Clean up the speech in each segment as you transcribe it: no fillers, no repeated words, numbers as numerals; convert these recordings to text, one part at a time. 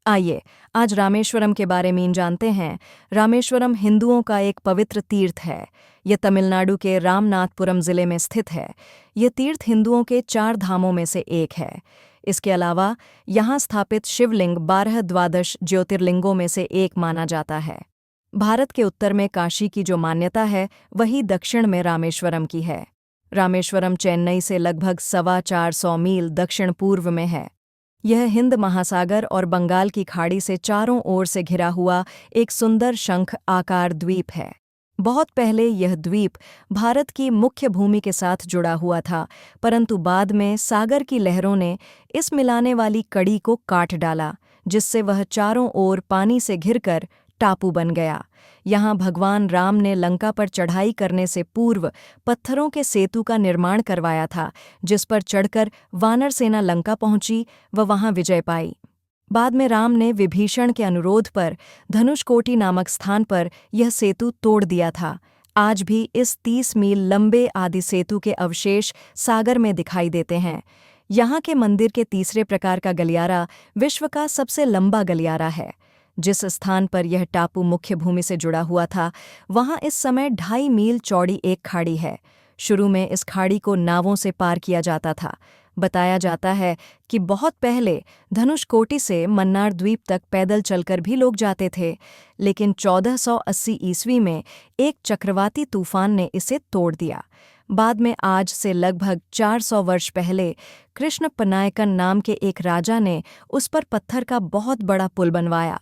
आइए आज रामेश्वरम के बारे में जानते हैं। रामेश्वरम हिंदुओं का एक पवित्र तीर्थ है। यह तमिलनाडु के रामनाथपुरम जिले में स्थित है। यह तीर्थ हिंदुओं के 4 धामों में से एक है। इसके अलावा यहाँ स्थापित शिवलिंग 12 द्वादश ज्योतिर्लिंगों में से एक माना जाता है। भारत के उत्तर में काशी की जो मान्यता है, वही दक्षिण में रामेश्वरम की है। रामेश्वरम चेन्नई से लगभग 425 मील दक्षिण पूर्व में है। यह हिंद महासागर और बंगाल की खाड़ी से चारों ओर से घिरा हुआ एक सुंदर शंख आकार द्वीप है। बहुत पहले यह द्वीप भारत की मुख्य भूमि के साथ जुड़ा हुआ था, परंतु बाद में सागर की लहरों ने इस मिलाने वाली कड़ी को काट डाला, जिससे वह चारों ओर पानी से घिरकर टापू बन गया। यहाँ भगवान राम ने लंका पर चढ़ाई करने से पूर्व पत्थरों के सेतु का निर्माण करवाया था, जिस पर चढ़कर वानर सेना लंका पहुंची व वहां विजय पाई। बाद में राम ने विभीषण के अनुरोध पर धनुषकोटि नामक स्थान पर यह सेतु तोड़ दिया था। आज भी इस 30 मील लंबे आदि सेतु के अवशेष सागर में दिखाई देते हैं। यहाँ के मंदिर के तीसरे प्रकार का गलियारा विश्व का सबसे लंबा गलियारा है। जिस स्थान पर यह टापू मुख्य भूमि से जुड़ा हुआ था, वहाँ इस समय 2.5 मील चौड़ी एक खाड़ी है। शुरू में इस खाड़ी को नावों से पार किया जाता था। बताया जाता है कि बहुत पहले धनुषकोटि से मन्नार द्वीप तक पैदल चलकर भी लोग जाते थे, लेकिन 1480 ईस्वी में एक चक्रवाती तूफान ने इसे तोड़ दिया। बाद में आज से लगभग 400 वर्ष पहले कृष्ण पनायकन नाम के एक राजा ने उस पर पत्थर का बहुत बड़ा पुल बनवाया।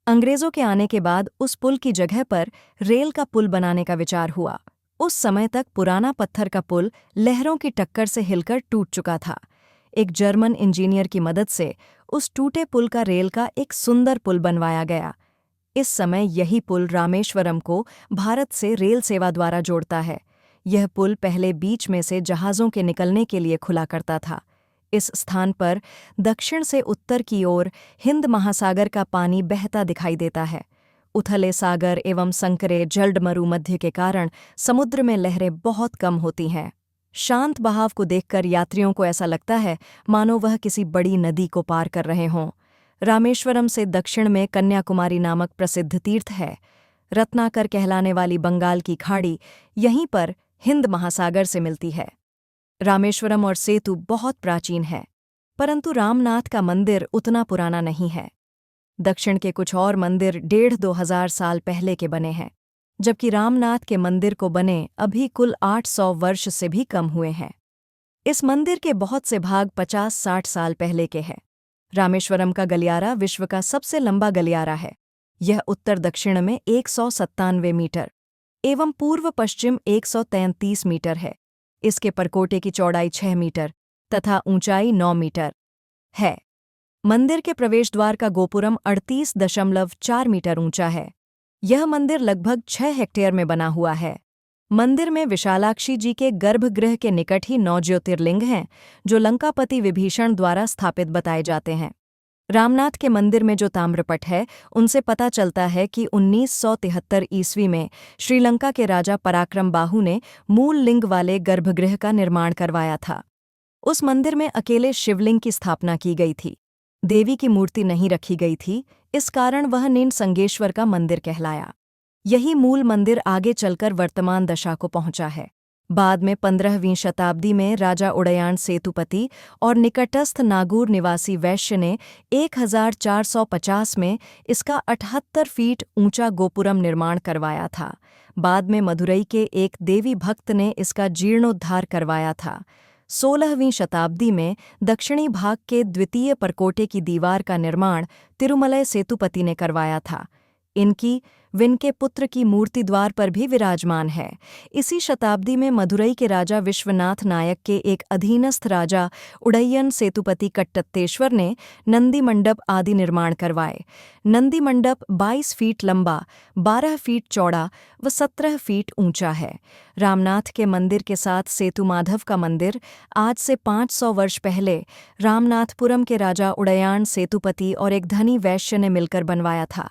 अंग्रेजों के आने के बाद उस पुल की जगह पर रेल का पुल बनाने का विचार हुआ। उस समय तक पुराना पत्थर का पुल लहरों की टक्कर से हिलकर टूट चुका था। एक जर्मन इंजीनियर की मदद से उस टूटे पुल का रेल का एक सुंदर पुल बनवाया गया। इस समय यही पुल रामेश्वरम को भारत से रेल सेवा द्वारा जोड़ता है। यह पुल पहले बीच में से जहाज़ों के निकलने के लिए खुला करता था। इस स्थान पर दक्षिण से उत्तर की ओर हिंद महासागर का पानी बहता दिखाई देता है। उथले सागर एवं संकरे जलडमरू मध्य के कारण समुद्र में लहरें बहुत कम होती हैं। शांत बहाव को देखकर यात्रियों को ऐसा लगता है मानो वह किसी बड़ी नदी को पार कर रहे हों। रामेश्वरम से दक्षिण में कन्याकुमारी नामक प्रसिद्ध तीर्थ है। रत्नाकर कहलाने वाली बंगाल की खाड़ी यहीं पर हिंद महासागर से मिलती है। रामेश्वरम और सेतु बहुत प्राचीन है, परंतु रामनाथ का मंदिर उतना पुराना नहीं है। दक्षिण के कुछ और मंदिर 1.5-2 हजार साल पहले के बने हैं, जबकि रामनाथ के मंदिर को बने अभी कुल 800 वर्ष से भी कम हुए हैं। इस मंदिर के बहुत से भाग 50-60 साल पहले के हैं। रामेश्वरम का गलियारा विश्व का सबसे लंबा गलियारा है। यह उत्तर दक्षिण में 197 मीटर एवं पूर्व पश्चिम 133 मीटर है। इसके परकोटे की चौड़ाई 6 मीटर तथा ऊंचाई 9 मीटर है। मंदिर के प्रवेश द्वार का गोपुरम 38.4 मीटर ऊंचा है। यह मंदिर लगभग 6 हेक्टेयर में बना हुआ है। मंदिर में विशालाक्षी जी के गर्भगृह के निकट ही 9 ज्योतिर्लिंग हैं, जो लंकापति विभीषण द्वारा स्थापित बताए जाते हैं। रामनाथ के मंदिर में जो ताम्रपट है, उनसे पता चलता है कि 1973 ईस्वी में श्रीलंका के राजा पराक्रम बाहू ने मूल लिंग वाले गर्भगृह का निर्माण करवाया था। उस मंदिर में अकेले शिवलिंग की स्थापना की गई थी। देवी की मूर्ति नहीं रखी गई थी, इस कारण वह नीलसंगेश्वर का मंदिर कहलाया। यही मूल मंदिर आगे चलकर वर्तमान दशा को पहुंचा है। बाद में 15वीं शताब्दी में राजा उदयन सेतुपति और निकटस्थ नागौर निवासी वैश्य ने 1450 में इसका 78 फीट ऊंचा गोपुरम निर्माण करवाया था। बाद में मदुरई के एक देवी भक्त ने इसका जीर्णोद्धार करवाया था। 16वीं शताब्दी में दक्षिणी भाग के द्वितीय परकोटे की दीवार का निर्माण तिरुमलई सेतुपति ने करवाया था। इनकी विनके पुत्र की मूर्ति द्वार पर भी विराजमान है। इसी शताब्दी में मदुरई के राजा विश्वनाथ नायक के एक अधीनस्थ राजा उदयन सेतुपति कट्टत्तेश्वर ने नंदी मंडप आदि निर्माण करवाए। नंदी मंडप 22 फीट लंबा, 12 फीट चौड़ा व 17 फीट ऊंचा है। रामनाथ के मंदिर के साथ सेतु माधव का मंदिर आज से 500 वर्ष पहले रामनाथपुरम के राजा उदयन सेतुपति और एक धनी वैश्य ने मिलकर बनवाया था।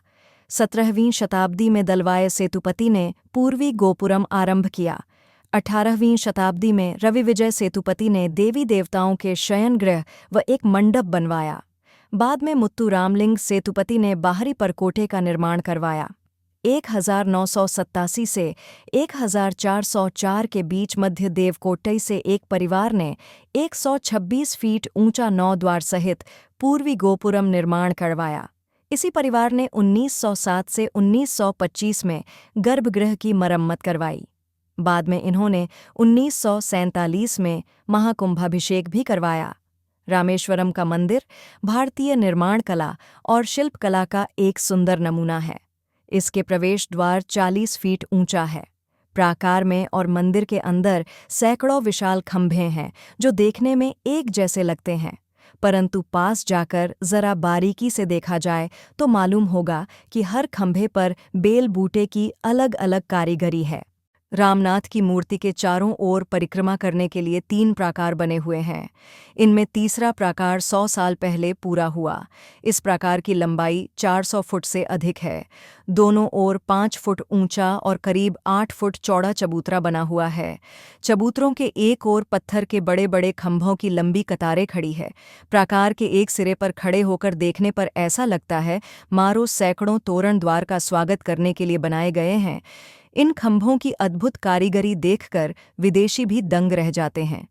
17वीं शताब्दी में दलवाय सेतुपति ने पूर्वी गोपुरम आरंभ किया। 18वीं शताब्दी में रवि विजय सेतुपति ने देवी देवताओं के शयन गृह व एक मंडप बनवाया। बाद में मुत्तू रामलिंग सेतुपति ने बाहरी परकोटे का निर्माण करवाया। 1987 से 1404 के बीच मध्य देवकोट्टई से एक परिवार ने 126 फीट ऊंचा 9 द्वार सहित पूर्वी गोपुरम निर्माण करवाया। इसी परिवार ने 1907 से 1925 में गर्भगृह की मरम्मत करवाई। बाद में इन्होंने 1947 में महाकुंभाभिषेक भी करवाया। रामेश्वरम का मंदिर भारतीय निर्माण कला और शिल्पकला का एक सुंदर नमूना है। इसके प्रवेश द्वार 40 फीट ऊंचा है। प्राकार में और मंदिर के अंदर सैकड़ों विशाल खंभे हैं जो देखने में एक जैसे लगते हैं, परंतु पास जाकर जरा बारीकी से देखा जाए तो मालूम होगा कि हर खंभे पर बेल बूटे की अलग अलग कारीगरी है। रामनाथ की मूर्ति के चारों ओर परिक्रमा करने के लिए 3 प्राकार बने हुए हैं। इनमें तीसरा प्राकार 100 साल पहले पूरा हुआ। इस प्राकार की लंबाई 400 फुट से अधिक है। दोनों ओर 5 फुट ऊंचा और करीब 8 फुट चौड़ा चबूतरा बना हुआ है। चबूतरों के एक ओर पत्थर के बड़े बड़े खंभों की लंबी कतारें खड़ी है। प्राकार के एक सिरे पर खड़े होकर देखने पर ऐसा लगता है मारो सैकड़ों तोरण द्वार का स्वागत करने के लिए बनाए गए हैं। इन खंभों की अद्भुत कारीगरी देखकर विदेशी भी दंग रह जाते हैं।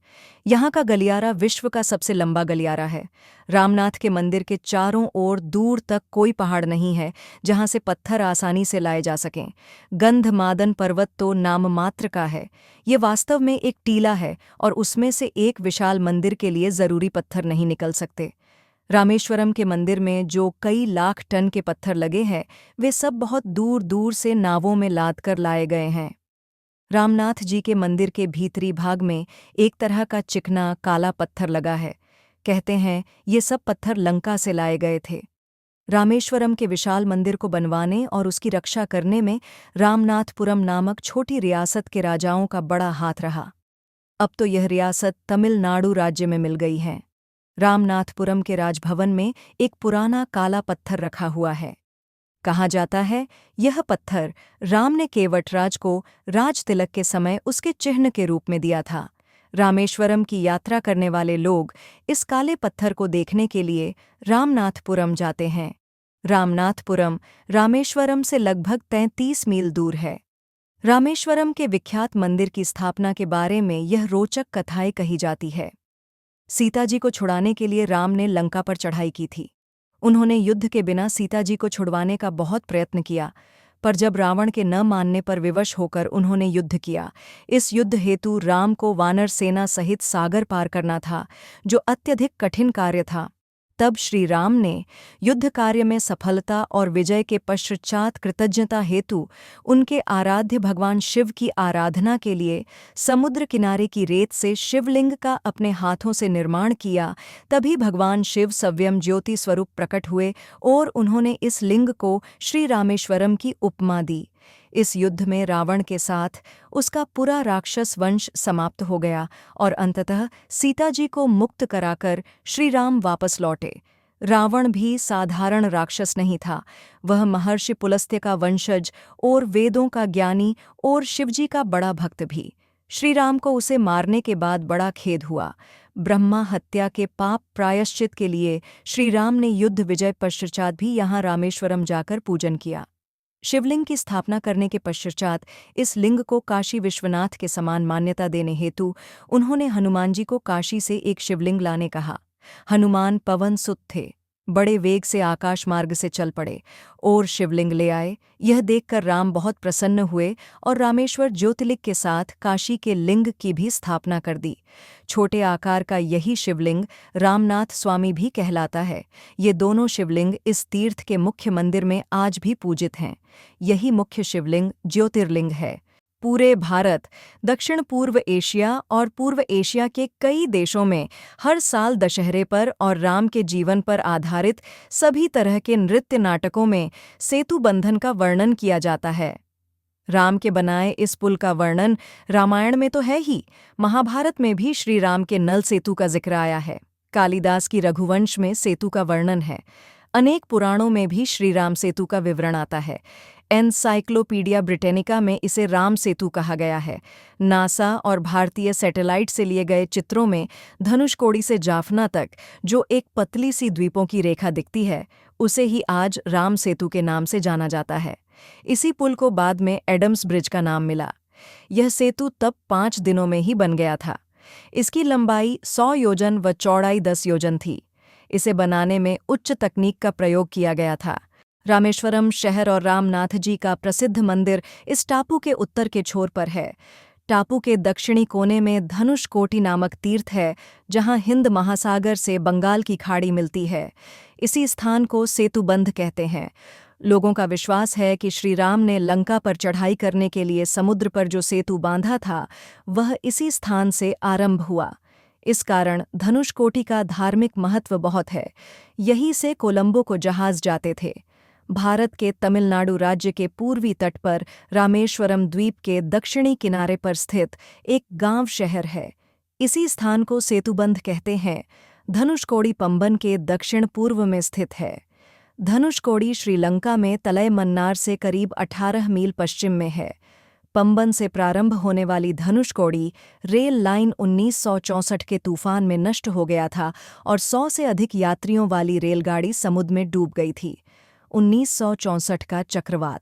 यहाँ का गलियारा विश्व का सबसे लंबा गलियारा है। रामनाथ के मंदिर के चारों ओर दूर तक कोई पहाड़ नहीं है जहाँ से पत्थर आसानी से लाए जा सकें। गंधमादन पर्वत तो नाममात्र का है। ये वास्तव में एक टीला है और उसमें से एक विशाल मंदिर के लिए जरूरी पत्थर नहीं निकल सकते। रामेश्वरम के मंदिर में जो कई लाख टन के पत्थर लगे हैं वे सब बहुत दूर दूर से नावों में लाद कर लाए गए हैं। रामनाथ जी के मंदिर के भीतरी भाग में एक तरह का चिकना काला पत्थर लगा है। कहते हैं ये सब पत्थर लंका से लाए गए थे। रामेश्वरम के विशाल मंदिर को बनवाने और उसकी रक्षा करने में रामनाथपुरम नामक छोटी रियासत के राजाओं का बड़ा हाथ रहा। अब तो यह रियासत तमिलनाडु राज्य में मिल गई है। रामनाथपुरम के राजभवन में एक पुराना काला पत्थर रखा हुआ है। कहा जाता है यह पत्थर राम ने केवटराज को राज तिलक के समय उसके चिन्ह के रूप में दिया था। रामेश्वरम की यात्रा करने वाले लोग इस काले पत्थर को देखने के लिए रामनाथपुरम जाते हैं। रामनाथपुरम रामेश्वरम से लगभग 33 मील दूर है। रामेश्वरम के विख्यात मंदिर की स्थापना के बारे में यह रोचक कथाएं कही जाती है। सीता जी को छुड़ाने के लिए राम ने लंका पर चढ़ाई की थी। उन्होंने युद्ध के बिना सीता जी को छुड़वाने का बहुत प्रयत्न किया, पर जब रावण के न मानने पर विवश होकर उन्होंने युद्ध किया। इस युद्ध हेतु राम को वानर सेना सहित सागर पार करना था, जो अत्यधिक कठिन कार्य था। तब श्री राम ने युद्ध कार्य में सफलता और विजय के पश्चात कृतज्ञता हेतु उनके आराध्य भगवान शिव की आराधना के लिए समुद्र किनारे की रेत से शिवलिंग का अपने हाथों से निर्माण किया। तभी भगवान शिव स्वयं ज्योति स्वरूप प्रकट हुए और उन्होंने इस लिंग को श्री रामेश्वरम की उपमा दी। इस युद्ध में रावण के साथ उसका पूरा राक्षस वंश समाप्त हो गया और अंततः सीता जी को मुक्त कराकर श्री राम वापस लौटे। रावण भी साधारण राक्षस नहीं था, वह महर्षि पुलस्त्य का वंशज और वेदों का ज्ञानी और शिवजी का बड़ा भक्त भी। श्री राम को उसे मारने के बाद बड़ा खेद हुआ। ब्रह्मा हत्या के पाप प्रायश्चित के लिए श्री राम ने युद्ध विजय पश्चात भी यहाँ रामेश्वरम जाकर पूजन किया। शिवलिंग की स्थापना करने के पश्चात इस लिंग को काशी विश्वनाथ के समान मान्यता देने हेतु उन्होंने हनुमान जी को काशी से एक शिवलिंग लाने कहा। हनुमान पवन सुत थे, बड़े वेग से आकाश मार्ग से चल पड़े और शिवलिंग ले आए। यह देखकर राम बहुत प्रसन्न हुए और रामेश्वर ज्योतिर्लिंग के साथ काशी के लिंग की भी स्थापना कर दी। छोटे आकार का यही शिवलिंग रामनाथ स्वामी भी कहलाता है। ये दोनों शिवलिंग इस तीर्थ के मुख्य मंदिर में आज भी पूजित हैं। यही मुख्य शिवलिंग ज्योतिर्लिंग है। पूरे भारत, दक्षिण पूर्व एशिया और पूर्व एशिया के कई देशों में हर साल दशहरे पर और राम के जीवन पर आधारित सभी तरह के नृत्य नाटकों में सेतु बंधन का वर्णन किया जाता है। राम के बनाए इस पुल का वर्णन रामायण में तो है ही, महाभारत में भी श्री राम के नल सेतु का जिक्र आया है। कालिदास की रघुवंश में सेतु का वर्णन है। अनेक पुराणों में भी श्री राम सेतु का विवरण आता है। एनसाइक्लोपीडिया ब्रिटेनिका में इसे राम सेतु कहा गया है। नासा और भारतीय सैटेलाइट से लिए गए चित्रों में धनुषकोडी से जाफना तक जो एक पतली सी द्वीपों की रेखा दिखती है, उसे ही आज राम सेतु के नाम से जाना जाता है। इसी पुल को बाद में एडम्स ब्रिज का नाम मिला। यह सेतु तब 5 दिनों में ही बन गया था। इसकी लंबाई 100 योजन व चौड़ाई 10 योजन थी। इसे बनाने में उच्च तकनीक का प्रयोग किया गया था। रामेश्वरम शहर और रामनाथ जी का प्रसिद्ध मंदिर इस टापू के उत्तर के छोर पर है। टापू के दक्षिणी कोने में धनुषकोटी नामक तीर्थ है, जहां हिंद महासागर से बंगाल की खाड़ी मिलती है। इसी स्थान को सेतुबंध कहते हैं। लोगों का विश्वास है कि श्री राम ने लंका पर चढ़ाई करने के लिए समुद्र पर जो सेतु बांधा था, वह इसी स्थान से आरंभ हुआ। इस कारण धनुषकोटी का धार्मिक महत्व बहुत है। यहीं से कोलंबो को जहाज जाते थे। भारत के तमिलनाडु राज्य के पूर्वी तट पर रामेश्वरम द्वीप के दक्षिणी किनारे पर स्थित एक गांव शहर है। इसी स्थान को सेतुबंध कहते हैं। धनुषकोडी पंबन के दक्षिण पूर्व में स्थित है। धनुषकोडी श्रीलंका में तलय मन्नार से करीब 18 मील पश्चिम में है। पंबन से प्रारंभ होने वाली धनुषकोडी रेल लाइन 1964 के तूफान में नष्ट हो गया था और 100 से अधिक यात्रियों वाली रेलगाड़ी समुद्र में डूब गई थी। 1964 का चक्रवात।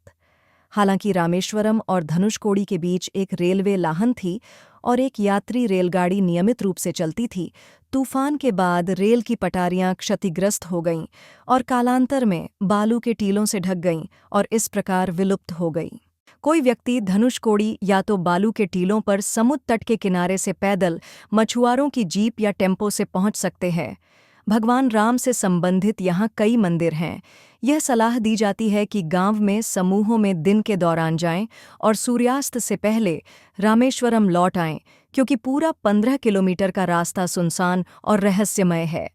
हालांकि रामेश्वरम और धनुषकोडी के बीच एक रेलवे लाहन थी और एक यात्री रेलगाड़ी नियमित रूप से चलती थी, तूफान के बाद रेल की पटारियां क्षतिग्रस्त हो गईं और कालांतर में बालू के टीलों से ढक गईं और इस प्रकार विलुप्त हो गई। कोई व्यक्ति धनुषकोडी या तो बालू के टीलों पर समुद्र तट के किनारे से पैदल, मछुआरों की जीप या टेम्पो से पहुंच सकते हैं। भगवान राम से संबंधित यहाँ कई मंदिर हैं। यह सलाह दी जाती है कि गांव में समूहों में दिन के दौरान जाएं और सूर्यास्त से पहले रामेश्वरम लौट आएं, क्योंकि पूरा 15 किलोमीटर का रास्ता सुनसान और रहस्यमय है।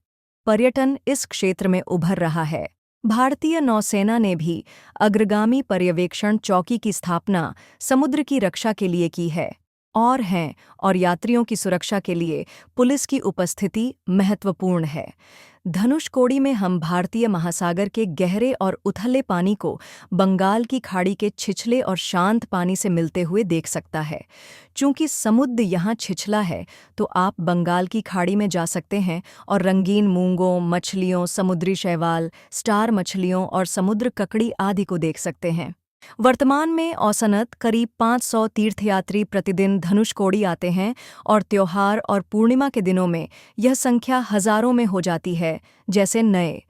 पर्यटन इस क्षेत्र में उभर रहा है। भारतीय नौसेना ने भी अग्रगामी पर्यवेक्षण चौकी की स्थापना समुद्र की रक्षा के लिए की है और यात्रियों की सुरक्षा के लिए पुलिस की उपस्थिति महत्वपूर्ण है। धनुषकोडी में हम भारतीय महासागर के गहरे और उथले पानी को बंगाल की खाड़ी के छिछले और शांत पानी से मिलते हुए देख सकता है। चूंकि समुद्र यहाँ छिछला है, तो आप बंगाल की खाड़ी में जा सकते हैं और रंगीन मूंगों, मछलियों, समुद्री शैवाल, स्टार मछलियों और समुद्र ककड़ी आदि को देख सकते हैं। वर्तमान में औसतन करीब 500 तीर्थयात्री प्रतिदिन धनुषकोडी आते हैं और त्योहार और पूर्णिमा के दिनों में यह संख्या हजारों में हो जाती है। जैसे नए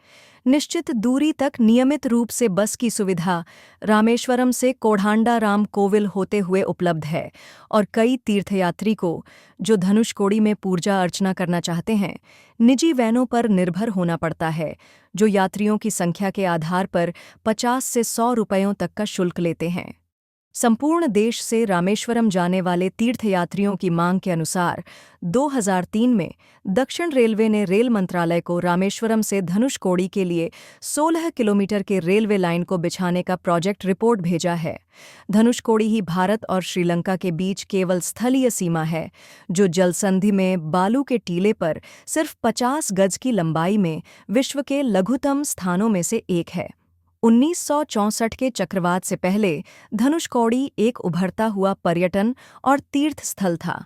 निश्चित दूरी तक नियमित रूप से बस की सुविधा रामेश्वरम से कोढ़ांडाराम कोविल होते हुए उपलब्ध है और कई तीर्थयात्री को जो धनुषकोडी में पूजा अर्चना करना चाहते हैं, निजी वैनों पर निर्भर होना पड़ता है, जो यात्रियों की संख्या के आधार पर 50 से 100 रुपयों तक का शुल्क लेते हैं। संपूर्ण देश से रामेश्वरम जाने वाले तीर्थयात्रियों की मांग के अनुसार 2003 में दक्षिण रेलवे ने रेल मंत्रालय को रामेश्वरम से धनुषकोडी के लिए 16 किलोमीटर के रेलवे लाइन को बिछाने का प्रोजेक्ट रिपोर्ट भेजा है। धनुषकोडी ही भारत और श्रीलंका के बीच केवल स्थलीय सीमा है, जो जलसंधि में बालू के टीले पर सिर्फ 50 गज की लंबाई में विश्व के लघुतम स्थानों में से एक है। 1964 के चक्रवात से पहले धनुषकोडी एक उभरता हुआ पर्यटन और तीर्थ स्थल था।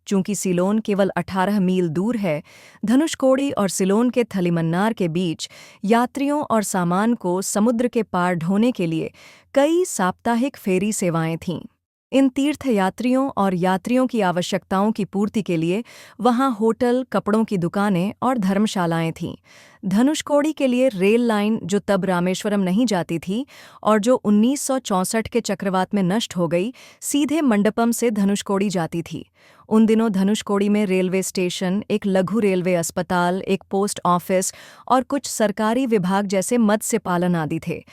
चूंकि सिलोन केवल 18 मील दूर है, धनुषकोडी और सिलोन के थलीमन्नार के बीच यात्रियों और सामान को समुद्र के पार ढोने के लिए कई साप्ताहिक फेरी सेवाएं थीं। इन तीर्थयात्रियों और यात्रियों की आवश्यकताओं की पूर्ति के लिए वहां होटल, कपड़ों की दुकानें और धर्मशालाएं थीं। धनुषकोडी के लिए रेल लाइन, जो तब रामेश्वरम नहीं जाती थी और जो 1964 के चक्रवात में नष्ट हो गई, सीधे मंडपम से धनुषकोडी जाती थी। उन दिनों धनुषकोडी में रेलवे स्टेशन, एक लघु रेलवे अस्पताल, एक पोस्ट ऑफिस और कुछ सरकारी विभाग जैसे मत्स्य पालन आदि थे।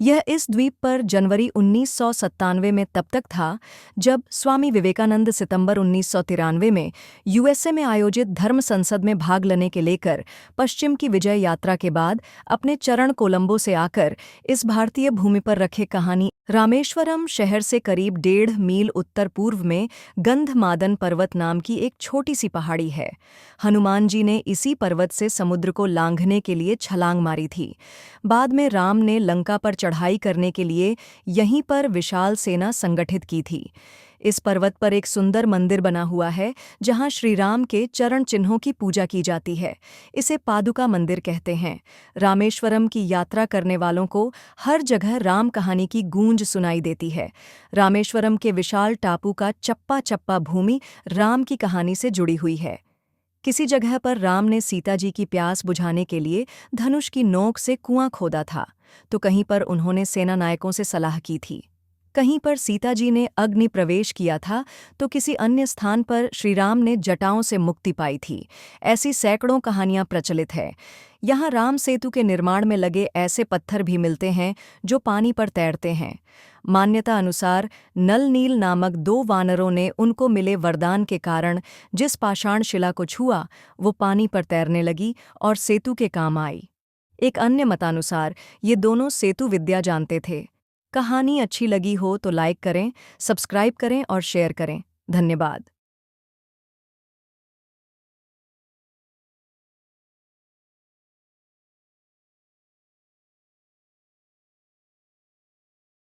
यह इस द्वीप पर जनवरी 1997 में तब तक था जब स्वामी विवेकानंद सितंबर 1993 में यूएसए में आयोजित धर्म संसद में भाग लेने के लेकर पश्चिम की विजय यात्रा के बाद अपने चरण कोलंबो से आकर इस भारतीय भूमि पर रखे कहानी। रामेश्वरम शहर से करीब 1.5 मील उत्तर पूर्व में गंधमादन पर्वत नाम की एक छोटी सी पहाड़ी है। हनुमान जी ने इसी पर्वत से समुद्र को लांघने के लिए छलांग मारी थी। बाद में राम ने लंका पर चढ़ाई करने के लिए यहीं पर विशाल सेना संगठित की थी। इस पर्वत पर एक सुंदर मंदिर बना हुआ है जहां श्री राम के चरण चिन्हों की पूजा की जाती है। इसे पादुका मंदिर कहते हैं। रामेश्वरम की यात्रा करने वालों को हर जगह राम कहानी की गूंज सुनाई देती है। रामेश्वरम के विशाल टापू का चप्पा चप्पा भूमि राम की कहानी से जुड़ी हुई है। किसी जगह पर राम ने सीता जी की प्यास बुझाने के लिए धनुष की नोक से कुआं खोदा था, तो कहीं पर उन्होंने सेना नायकों से सलाह की थी। कहीं पर सीता जी ने अग्नि प्रवेश किया था, तो किसी अन्य स्थान पर श्री राम ने जटाओं से मुक्ति पाई थी। ऐसी सैकड़ों कहानियां प्रचलित है। यहाँ राम सेतु के निर्माण में लगे ऐसे पत्थर भी मिलते हैं जो पानी पर तैरते हैं। मान्यता अनुसार नल नील नामक 2 वानरों ने उनको मिले वरदान के कारण जिस पाषाण शिला को छुआ वो पानी पर तैरने लगी और सेतु के काम आई। एक अन्य मतानुसार ये दोनों सेतु विद्या जानते थे। कहानी अच्छी लगी हो तो लाइक करें, सब्सक्राइब करें और शेयर करें। धन्यवाद।